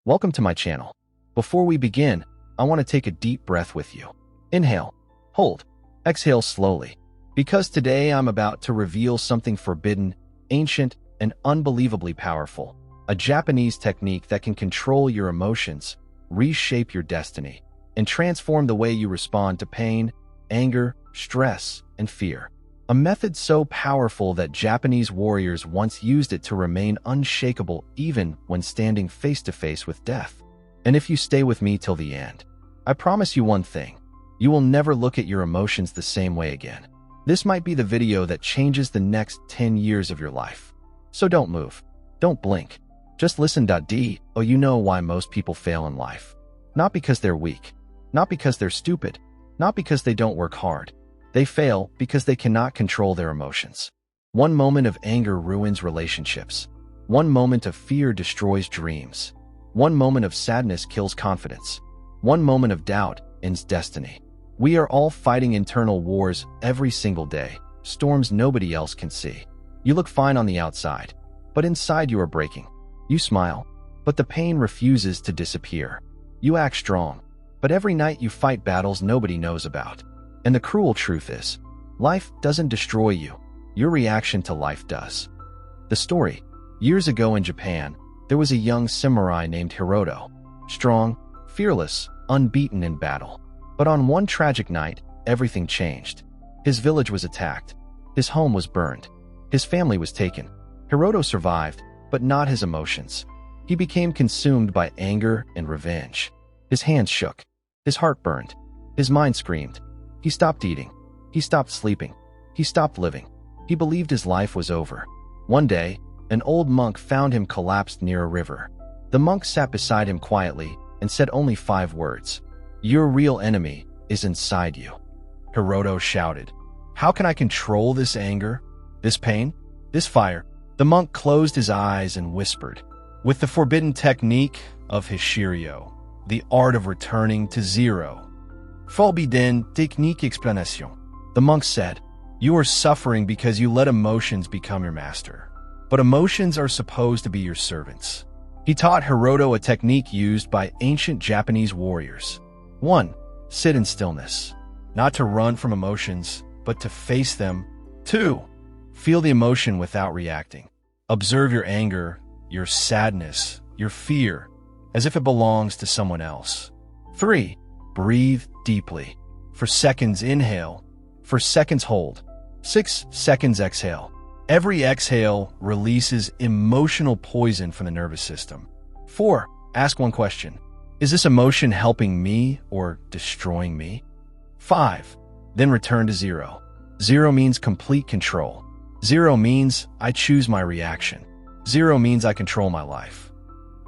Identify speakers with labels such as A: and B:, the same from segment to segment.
A: Welcome to my channel. Before we begin, I want to take a deep breath with you. Inhale, hold, exhale slowly. Because today I'm about to reveal something forbidden, ancient, and unbelievably powerful. A Japanese technique that can control your emotions, reshape your destiny, and transform the way you respond to pain, anger, stress, and fear. A method so powerful that Japanese warriors once used it to remain unshakable even when standing face to face with death. And if you stay with me till the end, I promise you one thing: you will never look at your emotions the same way again. This might be the video that changes the next 10 years of your life. So don't move. Don't blink. Just listen. Oh, you know why most people fail in life. Not because they're weak. Not because they're stupid. Not because they don't work hard. They fail because they cannot control their emotions. One moment of anger ruins relationships. One moment of fear destroys dreams. One moment of sadness kills confidence. One moment of doubt ends destiny. We are all fighting internal wars every single day, storms nobody else can see. You look fine on the outside, but inside you are breaking. You smile, but the pain refuses to disappear. You act strong, but every night you fight battles nobody knows about. And the cruel truth is, life doesn't destroy you. Your reaction to life does. The story: years ago in Japan, there was a young samurai named Hiroto. Strong, fearless, unbeaten in battle. But on one tragic night, everything changed. His village was attacked. His home was burned. His family was taken. Hiroto survived, but not his emotions. He became consumed by anger and revenge. His hands shook. His heart burned. His mind screamed. He stopped eating. He stopped sleeping. He stopped living. He believed his life was over. One day, an old monk found him collapsed near a river. The monk sat beside him quietly and said only 5 words: "Your real enemy is inside you." Hiroto shouted, "How can I control this anger, this pain, this fire?" The monk closed his eyes and whispered, "With the forbidden technique of Hishiryo, the art of returning to zero." Forbidden technique explanation. The monk said, "You are suffering because you let emotions become your master. But emotions are supposed to be your servants." He taught Hiroto a technique used by ancient Japanese warriors. 1. Sit in stillness. Not to run from emotions, but to face them. 2. Feel the emotion without reacting. Observe your anger, your sadness, your fear, as if it belongs to someone else. 3. Breathe deeply. For seconds, inhale. For seconds, hold. 6 seconds, exhale. Every exhale releases emotional poison from the nervous system. 4. Ask one question: is this emotion helping me or destroying me? 5. Then return to 0. 0 means complete control. 0 means I choose my reaction. 0 means I control my life.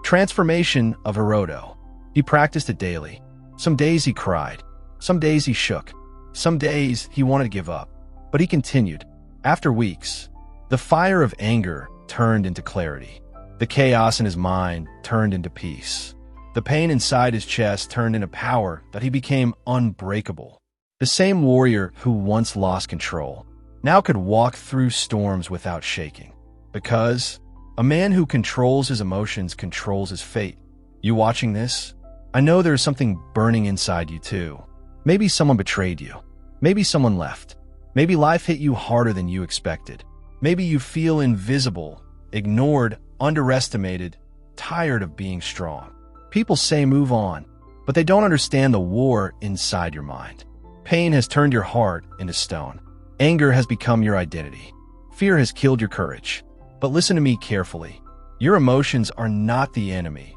A: Transformation of Hiroto. He practiced it daily. Some days he cried. Some days he shook. Some days he wanted to give up. But he continued. After weeks, the fire of anger turned into clarity. The chaos in his mind turned into peace. The pain inside his chest turned into power that he became unbreakable. The same warrior who once lost control now could walk through storms without shaking. Because a man who controls his emotions controls his fate. You watching this? I know there's something burning inside you too. Maybe someone betrayed you. Maybe someone left. Maybe life hit you harder than you expected. Maybe you feel invisible, ignored, underestimated, tired of being strong. People say move on, but they don't understand the war inside your mind. Pain has turned your heart into stone. Anger has become your identity. Fear has killed your courage. But listen to me carefully. Your emotions are not the enemy.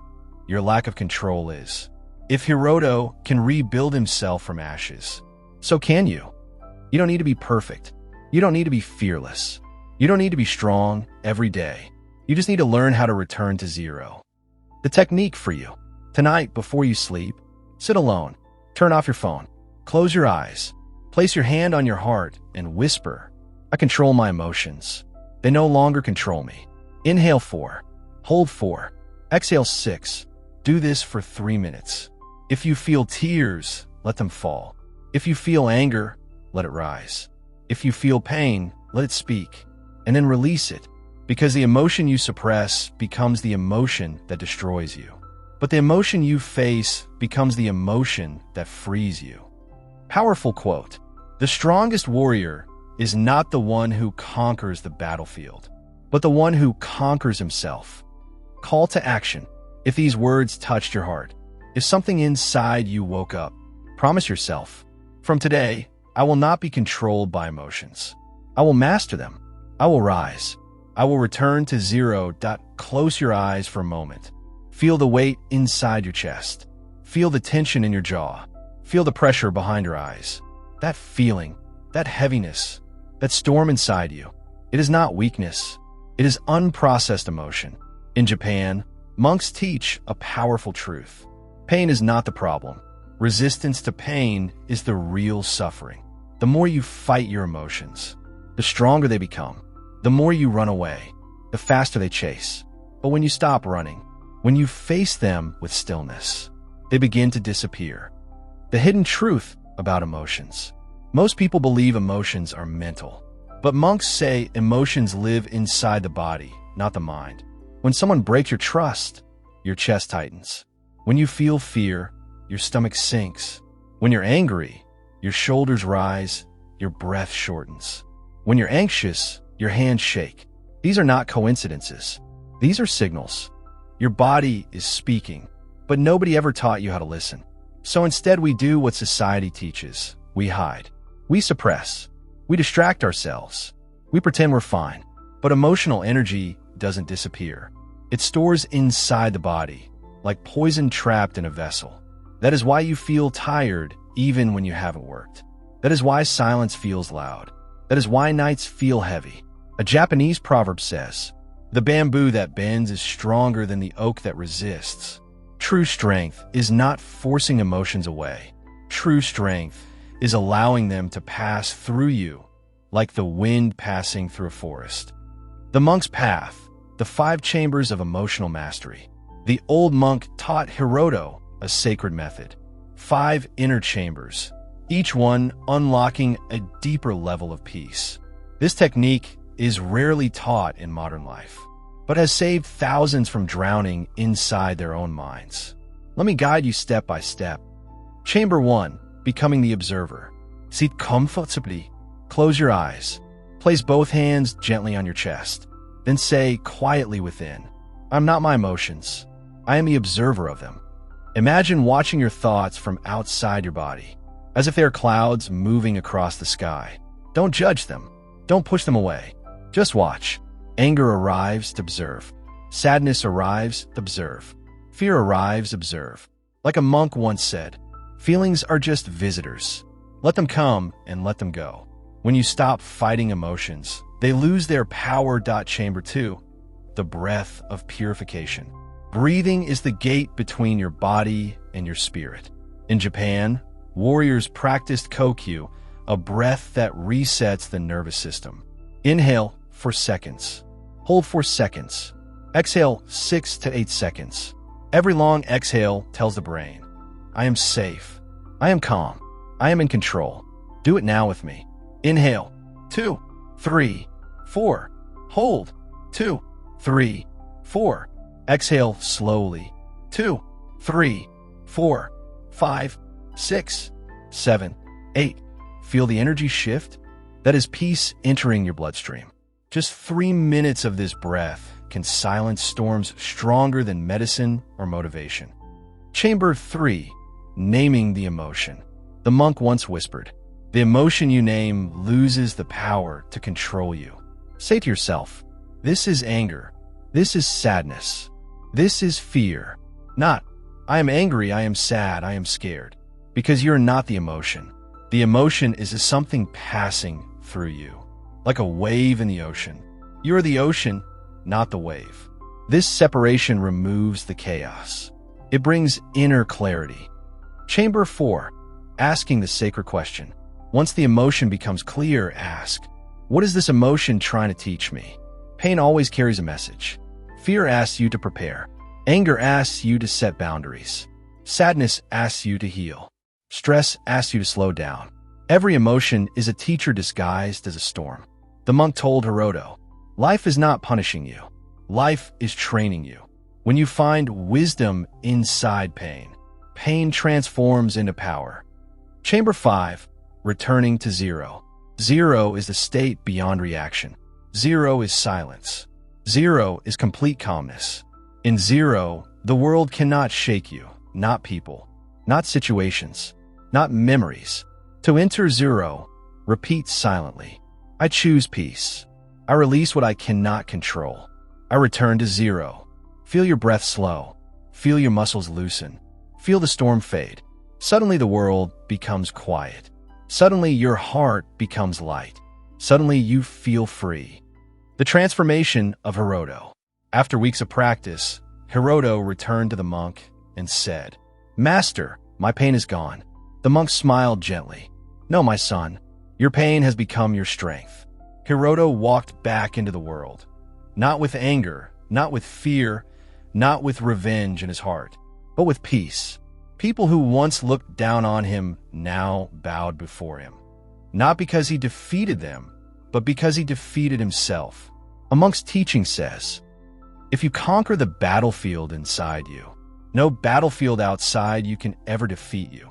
A: Your lack of control is. If Hiroto can rebuild himself from ashes, so can you. You don't need to be perfect. You don't need to be fearless. You don't need to be strong every day. You just need to learn how to return to 0. The technique for you. Tonight, before you sleep, sit alone. Turn off your phone. Close your eyes. Place your hand on your heart and whisper, "I control my emotions. They no longer control me." Inhale 4. Hold 4. Exhale 6. Do this for 3 minutes. If you feel tears, let them fall. If you feel anger, let it rise. If you feel pain, let it speak. And then release it, because the emotion you suppress becomes the emotion that destroys you. but the emotion you face becomes the emotion that frees you. Powerful quote. The strongest warrior is not the one who conquers the battlefield, but the one who conquers himself. Call to action. If these words touched your heart, if something inside you woke up, promise yourself, from today, I will not be controlled by emotions. I will master them. I will rise. I will return to zero. Close your eyes for a moment. Feel the weight inside your chest. Feel the tension in your jaw. Feel the pressure behind your eyes. That feeling, that heaviness, that storm inside you. It is not weakness. It is unprocessed emotion. In Japan, monks teach a powerful truth. Pain is not the problem. Resistance to pain is the real suffering. The more you fight your emotions, the stronger they become. The more you run away, the faster they chase. But when you stop running, when you face them with stillness, they begin to disappear. The hidden truth about emotions. Most people believe emotions are mental, but monks say emotions live inside the body, not the mind. When someone breaks your trust, your chest tightens. When you feel fear, your stomach sinks. When you're angry, your shoulders rise, your breath shortens. When you're anxious, your hands shake. These are not coincidences. These are signals. Your body is speaking, but nobody ever taught you how to listen. So instead we do what society teaches. We hide. We suppress. We distract ourselves. We pretend we're fine. But emotional energy doesn't disappear. It stores inside the body, like poison trapped in a vessel. That is why you feel tired even when you haven't worked. That is why silence feels loud. That is why nights feel heavy. A Japanese proverb says, "The bamboo that bends is stronger than the oak that resists." True strength is not forcing emotions away. True strength is allowing them to pass through you, like the wind passing through a forest. The monk's path, the 5 chambers of emotional mastery. The old monk taught Hiroto a sacred method. 5 inner chambers, each one unlocking a deeper level of peace. This technique is rarely taught in modern life, but has saved thousands from drowning inside their own minds. Let me guide you step by step. Chamber 1, becoming the observer. Sit comfortably. Close your eyes. Place both hands gently on your chest. Then say quietly within, "I'm not my emotions. I am the observer of them." Imagine watching your thoughts from outside your body, as if they are clouds moving across the sky. Don't judge them. Don't push them away. Just watch. Anger arrives, observe. Sadness arrives, observe. Fear arrives, observe. Like a monk once said, feelings are just visitors. Let them come and let them go. When you stop fighting emotions, they lose their power. Chamber 2, the breath of purification. Breathing is the gate between your body and your spirit. In Japan, warriors practiced kokyu, a breath that resets the nervous system. Inhale for seconds. Hold for seconds. Exhale 6 to 8 seconds. Every long exhale tells the brain, I am safe. I am calm. I am in control. Do it now with me. Inhale 2, 3, 4. Hold 2, 3, 4. Exhale slowly 2, 3, 4, 5, 6, 7, 8. Feel the energy shift? That is peace entering your bloodstream. Just 3 minutes of this breath can silence storms stronger than medicine or motivation. Chamber 3, naming the emotion. The monk once whispered, the emotion you name loses the power to control you. Say to yourself, this is anger. This is sadness. This is fear. Not, I am angry, I am sad, I am scared. Because you're not the emotion. The emotion is something passing through you, like a wave in the ocean. You're the ocean, not the wave. This separation removes the chaos. It brings inner clarity. Chamber 4, asking the sacred question. Once the emotion becomes clear, ask, what is this emotion trying to teach me? Pain always carries a message. Fear asks you to prepare. Anger asks you to set boundaries. Sadness asks you to heal. Stress asks you to slow down. Every emotion is a teacher disguised as a storm. The monk told Hiroto, life is not punishing you. Life is training you. When you find wisdom inside pain, pain transforms into power. Chamber 5, returning to zero. Zero is the state beyond reaction. Zero is silence. Zero is complete calmness. In zero, the world cannot shake you, not people, not situations, not memories. To enter zero, repeat silently. I choose peace. I release what I cannot control. I return to zero. Feel your breath slow. Feel your muscles loosen. Feel the storm fade. Suddenly the world becomes quiet. Suddenly your heart becomes light. Suddenly you feel free. The transformation of Hiroto. After weeks of practice, Hiroto returned to the monk and said, "Master, my pain is gone." The monk smiled gently. "No, my son, your pain has become your strength." Hiroto walked back into the world, not with anger, not with fear, not with revenge in his heart, but with peace. People who once looked down on him now bowed before him, not because he defeated them, but because he defeated himself. A monk's teaching says, if you conquer the battlefield inside you, no battlefield outside you can ever defeat you.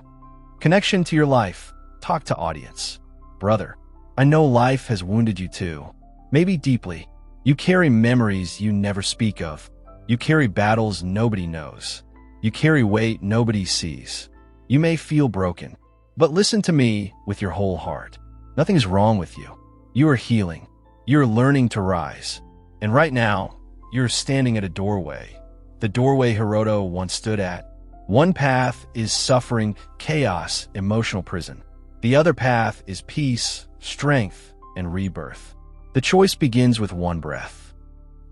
A: Connection to your life. Talk to audience. Brother, I know life has wounded you too, maybe deeply. You carry memories you never speak of. You carry battles nobody knows. You carry weight nobody sees. You may feel broken, but listen to me with your whole heart. Nothing is wrong with you. You are healing. You're learning to rise. And right now, you're standing at a doorway. The doorway Hiroto once stood at. One path is suffering, chaos, emotional prison. The other path is peace, strength, and rebirth. The choice begins with one breath.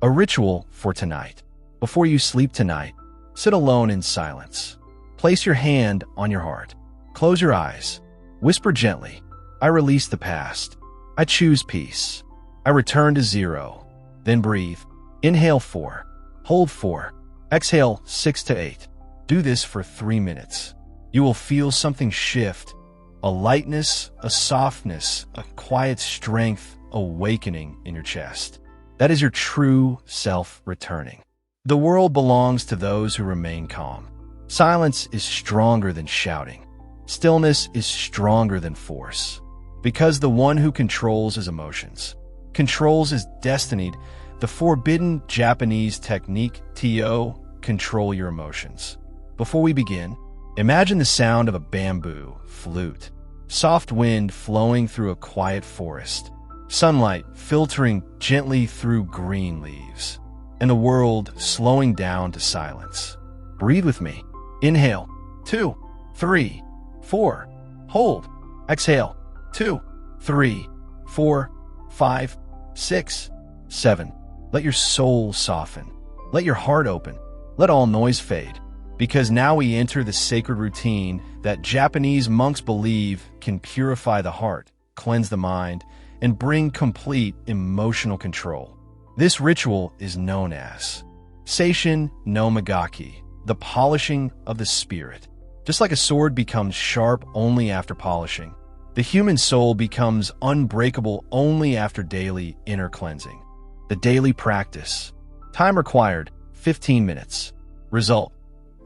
A: A ritual for tonight. Before you sleep tonight, sit alone in silence. Place your hand on your heart. Close your eyes. Whisper gently, I release the past. I choose peace. I return to zero. Then breathe. Inhale 4. Hold 4. Exhale 6 to 8. Do this for 3 minutes. You will feel something shift. A lightness, a softness, a quiet strength awakening in your chest. That is your true self returning. The world belongs to those who remain calm. Silence is stronger than shouting. Stillness is stronger than force. Because the one who controls his emotions, controls his destiny, the forbidden Japanese technique, TO, control your emotions. Before we begin, imagine the sound of a bamboo flute, soft wind flowing through a quiet forest, sunlight filtering gently through green leaves, and the world slowing down to silence. Breathe with me. Inhale, 2, 3, 4. Hold. Exhale, 2, 3, 4, 5, 6, 7. Let your soul soften. Let your heart open. Let all noise fade. Because now we enter the sacred routine that Japanese monks believe can purify the heart, cleanse the mind, and bring complete emotional control. This ritual is known as Seishin no Magaki, the polishing of the spirit. Just like a sword becomes sharp only after polishing, the human soul becomes unbreakable only after daily inner cleansing. The daily practice. Time required, 15 minutes. Result.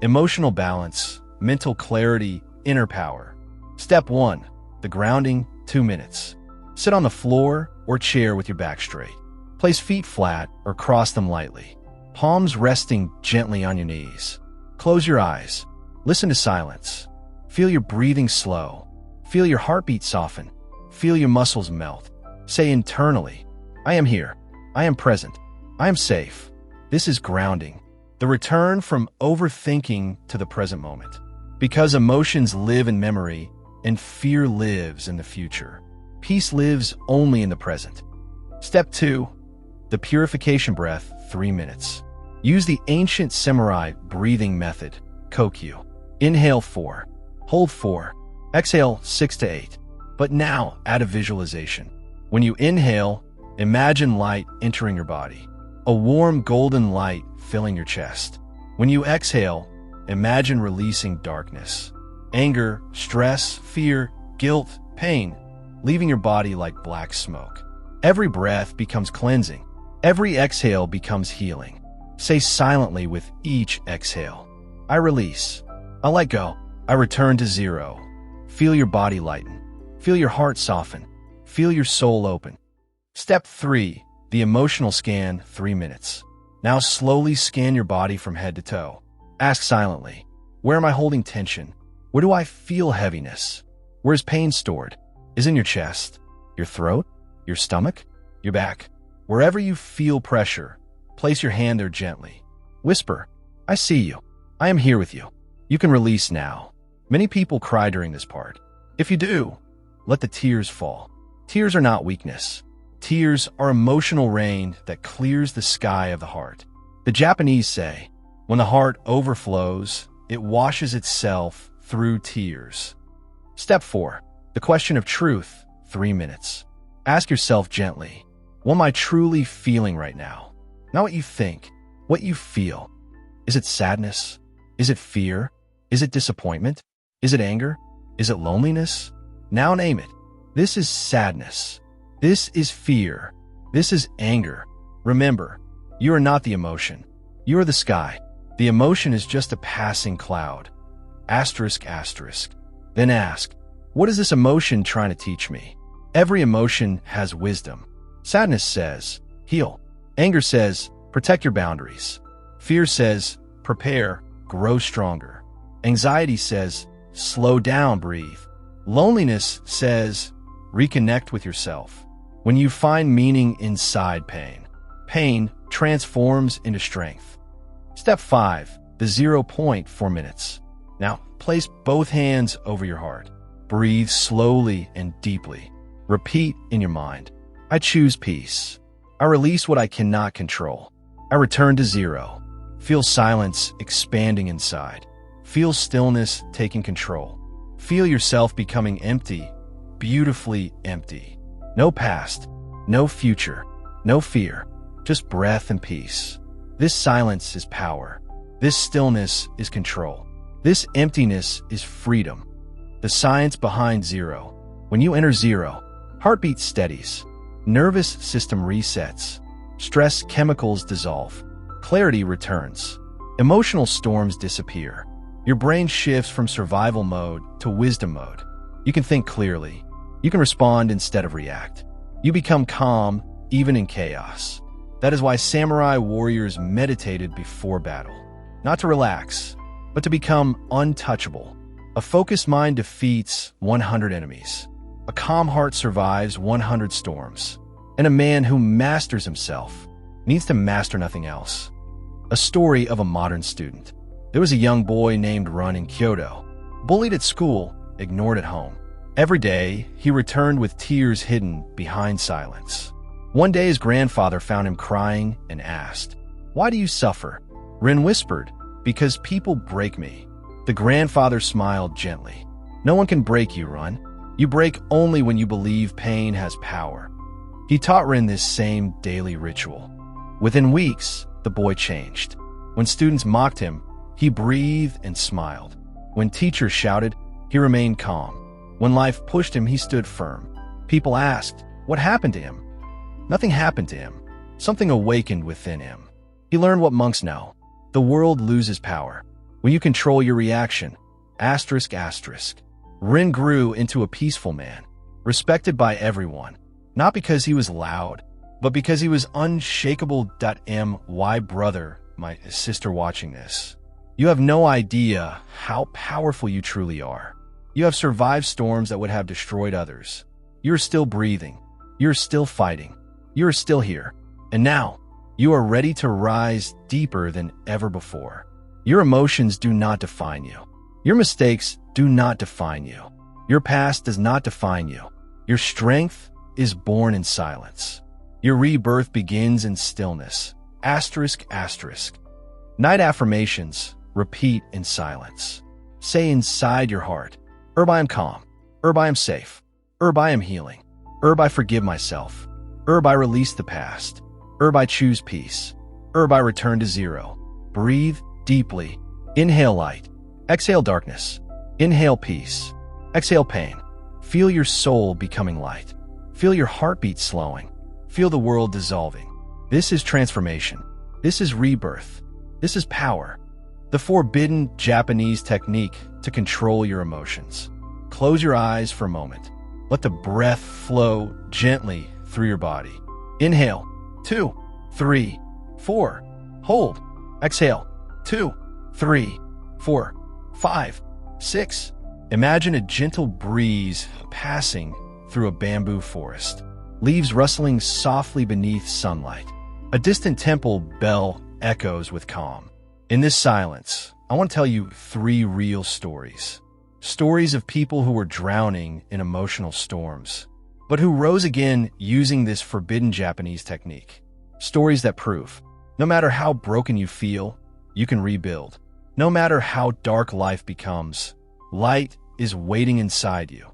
A: Emotional balance, mental clarity, inner power. Step 1. The grounding, 2 minutes. Sit on the floor or chair with your back straight. Place feet flat or cross them lightly. Palms resting gently on your knees. Close your eyes. Listen to silence. Feel your breathing slow. Feel your heartbeat soften. Feel your muscles melt. Say internally, I am here. I am present. I am safe. This is grounding. The return from overthinking to the present moment. Because emotions live in memory and fear lives in the future. Peace lives only in the present. Step 2. The purification breath, 3 minutes. Use the ancient samurai breathing method, Kokyu. Inhale 4. Hold 4. Exhale 6 to 8. But now add a visualization. When you inhale, imagine light entering your body. A warm golden light filling your chest. When you exhale, imagine releasing darkness. Anger, stress, fear, guilt, pain, leaving your body like black smoke. Every breath becomes cleansing. Every exhale becomes healing. Say silently with each exhale, I release. I let go. I return to zero. Feel your body lighten. Feel your heart soften. Feel your soul open. Step 3. The emotional scan, 3 minutes. Now slowly scan your body from head to toe. Ask silently, where am I holding tension? Where do I feel heaviness? Where is pain stored? Is it in your chest, your throat, your stomach, your back? Wherever you feel pressure, place your hand there gently. Whisper, I see you. I am here with you. You can release now. Many people cry during this part. If you do, let the tears fall. Tears are not weakness. Tears are emotional rain that clears the sky of the heart. The Japanese say, when the heart overflows, it washes itself through tears. Step 4. The question of truth, 3 minutes. Ask yourself gently, what am I truly feeling right now? Not what you think, what you feel. Is it sadness? Is it fear? Is it disappointment? Is it anger? Is it loneliness? Now name it. This is sadness. This is fear. This is anger. Remember, you are not the emotion. You are the sky. The emotion is just a passing cloud. Asterisk, asterisk. Then ask, what is this emotion trying to teach me? Every emotion has wisdom. Sadness says, heal. Anger says, protect your boundaries. Fear says, prepare, grow stronger. Anxiety says, slow down, breathe. Loneliness says, reconnect with yourself. When you find meaning inside pain, pain transforms into strength. Step 5. The 0 point 4 minutes. Now, place both hands over your heart. Breathe slowly and deeply. Repeat in your mind, I choose peace. I release what I cannot control. I return to zero. Feel silence expanding inside. Feel stillness taking control. Feel yourself becoming empty, beautifully empty. No past, no future, no fear, just breath and peace. This silence is power. This stillness is control. This emptiness is freedom. The science behind zero. When you enter zero, heartbeat steadies, nervous system resets, stress chemicals dissolve, clarity returns, emotional storms disappear. Your brain shifts from survival mode to wisdom mode. You can think clearly. You can respond instead of react. You become calm even in chaos. That is why samurai warriors meditated before battle. Not to relax, but to become untouchable. A focused mind defeats 100 enemies. A calm heart survives 100 storms. And a man who masters himself needs to master nothing else. A story of a modern student. There was a young boy named Run in Kyoto. Bullied at school, ignored at home. Every day, he returned with tears hidden behind silence. One day, his grandfather found him crying and asked, "Why do you suffer?" Rin whispered, "Because people break me." The grandfather smiled gently. "No one can break you, Run. You break only when you believe pain has power." He taught Rin this same daily ritual. Within weeks, the boy changed. When students mocked him, he breathed and smiled. When teachers shouted, he remained calm. When life pushed him, he stood firm. People asked, what happened to him? Nothing happened to him. Something awakened within him. He learned what monks know. The world loses power when you control your reaction. Asterisk, asterisk. Rin grew into a peaceful man, respected by everyone, not because he was loud, but because he was unshakable. My brother, my sister watching this, you have no idea how powerful you truly are. You have survived storms that would have destroyed others. You're still breathing. You're still fighting. You're still here. And now, you are ready to rise deeper than ever before. Your emotions do not define you. Your mistakes do not define you. Your past does not define you. Your strength is born in silence. Your rebirth begins in stillness. Asterisk, asterisk. Night affirmations, repeat in silence. Say inside your heart, I am calm. I am safe. I am healing. I forgive myself. I release the past. I choose peace. I return to zero. Breathe deeply. Inhale light. Exhale darkness. Inhale peace. Exhale pain. Feel your soul becoming light. Feel your heartbeat slowing. Feel the world dissolving. This is transformation. This is rebirth. This is power. The forbidden Japanese technique to control your emotions. Close your eyes for a moment. Let the breath flow gently through your body. Inhale, 2, 3, 4. Hold. Exhale, 2, 3, 4, 5, 6. Imagine a gentle breeze passing through a bamboo forest. Leaves rustling softly beneath sunlight. A distant temple bell echoes with calm. In this silence, I want to tell you 3 real stories. Stories of people who were drowning in emotional storms, but who rose again using this forbidden Japanese technique. Stories that prove, no matter how broken you feel, you can rebuild. No matter how dark life becomes, light is waiting inside you.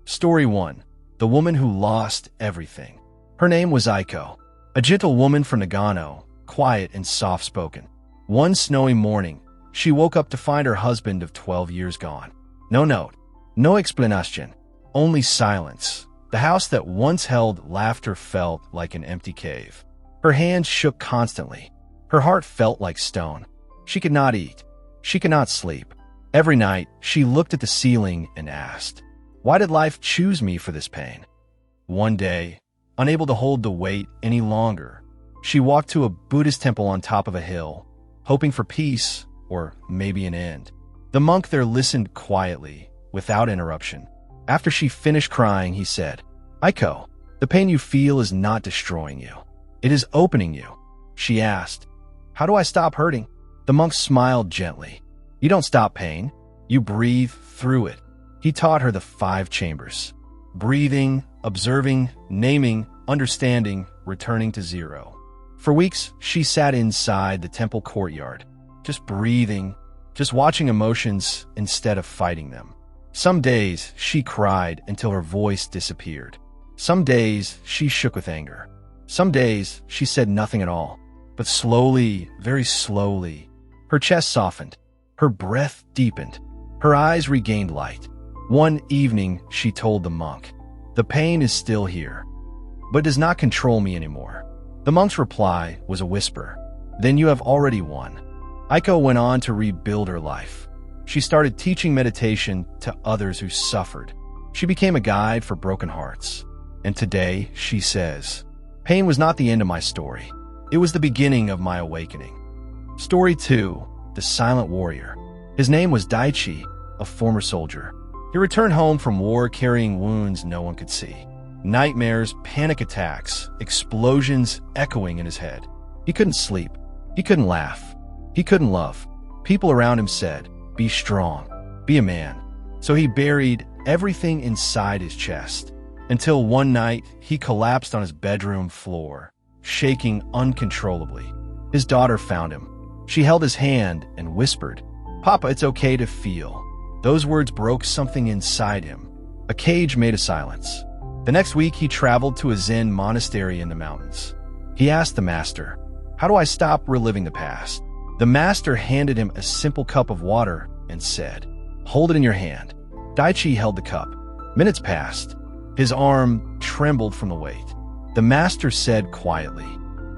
A: Story 1. The woman who lost everything. Her name was Aiko, a gentle woman from Nagano, quiet and soft-spoken. One snowy morning, she woke up to find her husband of 12 years gone. No note, no explanation, only silence. The house that once held laughter felt like an empty cave. Her hands shook constantly. Her heart felt like stone. She could not eat. She could not sleep. Every night, she looked at the ceiling and asked, "Why did life choose me for this pain?" One day, unable to hold the weight any longer, she walked to a Buddhist temple on top of a hill, hoping for peace or maybe an end. The monk there listened quietly, without interruption. After she finished crying, he said, "Aiko, the pain you feel is not destroying you. It is opening you." She asked, "How do I stop hurting?" The monk smiled gently. "You don't stop pain. You breathe through it." He taught her the 5 chambers. Breathing, observing, naming, understanding, returning to zero. For weeks, she sat inside the temple courtyard, just breathing, just watching emotions instead of fighting them. Some days, she cried until her voice disappeared. Some days, she shook with anger. Some days, she said nothing at all. But slowly, very slowly, her chest softened. Her breath deepened. Her eyes regained light. One evening, she told the monk, "The pain is still here, but does not control me anymore." The monk's reply was a whisper, "Then you have already won." Aiko went on to rebuild her life. She started teaching meditation to others who suffered. She became a guide for broken hearts. And today, she says, "Pain was not the end of my story. It was the beginning of my awakening." Story 2. The Silent Warrior. His name was Daichi, a former soldier. He returned home from war carrying wounds no one could see. Nightmares, panic attacks, explosions echoing in his head. He couldn't sleep. He couldn't laugh. He couldn't love. People around him said, "Be strong. Be a man." So he buried everything inside his chest. Until one night, he collapsed on his bedroom floor, shaking uncontrollably. His daughter found him. She held his hand and whispered, "Papa, it's okay to feel." Those words broke something inside him. A cage made a silence. The next week, he traveled to a Zen monastery in the mountains. He asked the master, "How do I stop reliving the past?" The master handed him a simple cup of water and said, "Hold it in your hand." Daichi held the cup. Minutes passed. His arm trembled from the weight. The master said quietly,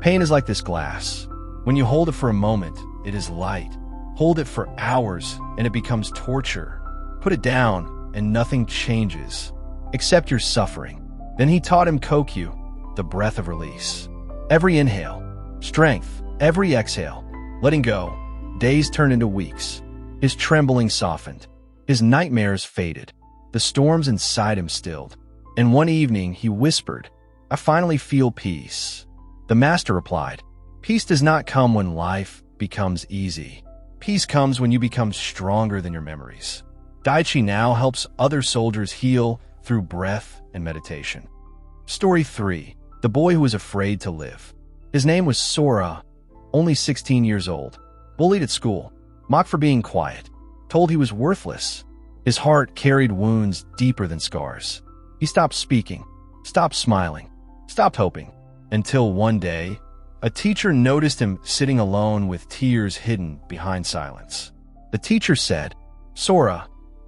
A: "Pain is like this glass. When you hold it for a moment, it is light. Hold it for hours, and it becomes torture. Put it down, and nothing changes, except your suffering." Then he taught him Kokyu, the breath of release. Every inhale, strength. Every exhale, letting go. Days turned into weeks. His trembling softened. His nightmares faded. The storms inside him stilled. And one evening, he whispered, "I finally feel peace." The master replied, "Peace does not come when life becomes easy. Peace comes when you become stronger than your memories." Daichi now helps other soldiers heal through breath and meditation. Story 3. The boy who was afraid to live. His name was Sora, only 16 years old. Bullied at school, mocked for being quiet, told he was worthless. His heart carried wounds deeper than scars. He stopped speaking, stopped smiling, stopped hoping, until one day, a teacher noticed him sitting alone with tears hidden behind silence. The teacher said, "Sora,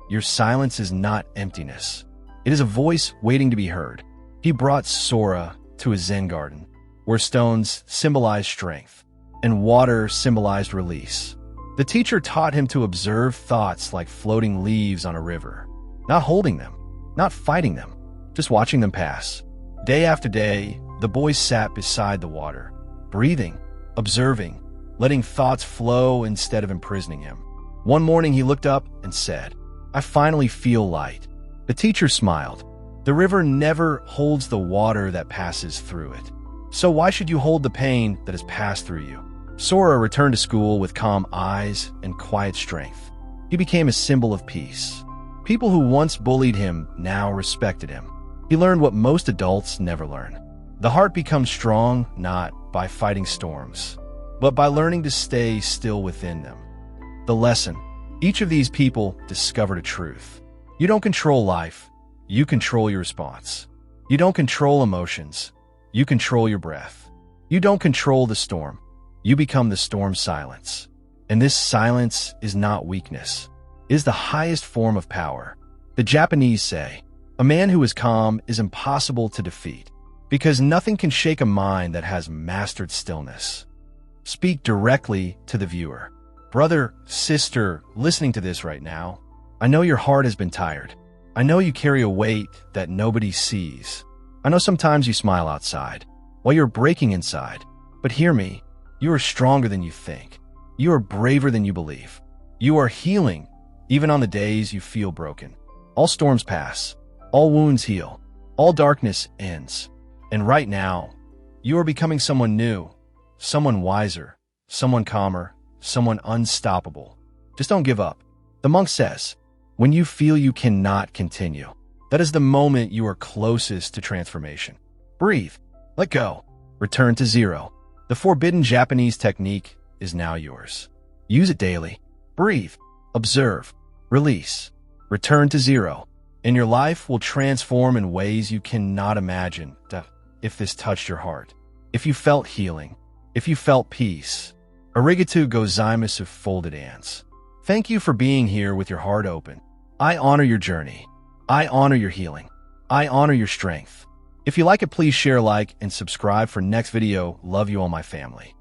A: your silence is not emptiness. It is a voice waiting to be heard." He brought Sora to a Zen garden, where stones symbolized strength. and water symbolized release. The teacher taught him to observe thoughts like floating leaves on a river, not holding them, not fighting them, just watching them pass. Day after day, the boy sat beside the water, breathing, observing, letting thoughts flow instead of imprisoning him. One morning he looked up and said, "I finally feel light." The teacher smiled. The river never holds the water that passes through it. So why should you hold the pain that has passed through you? Sora returned to school with calm eyes and quiet strength. He became a symbol of peace. People who once bullied him now respected him. He learned what most adults never learn. The heart becomes strong not by fighting storms, but by learning to stay still within them. The lesson: each of these people discovered a truth. You don't control life, you control your response. You don't control emotions, you control your breath. You don't control the storm, you become the storm's silence. And this silence is not weakness, it is the highest form of power. The Japanese say, "A man who is calm is impossible to defeat," because nothing can shake a mind that has mastered stillness. Speak directly to the viewer. Brother, sister, listening to this right now, I know your heart has been tired. I know you carry a weight that nobody sees. I know sometimes you smile outside, while you're breaking inside. But hear me, you are stronger than you think. You are braver than you believe. You are healing, even on the days you feel broken. All storms pass, all wounds heal, all darkness ends. And right now, you are becoming someone new, someone wiser, someone calmer, someone unstoppable. Just don't give up. The monk says, when you feel you cannot continue, that is the moment you are closest to transformation. Breathe, let go, return to zero. The forbidden Japanese technique is now yours. Use it daily. Breathe, observe, release, return to zero, and your life will transform in ways you cannot imagine. If this touched your heart, if you felt healing, if you felt peace, arigatou gozaimasu, folded hands. Thank you for being here with your heart open. I honor your journey. I honor your healing. I honor your strength. If you like it, please share, like, and subscribe for next video. Love you all, my family.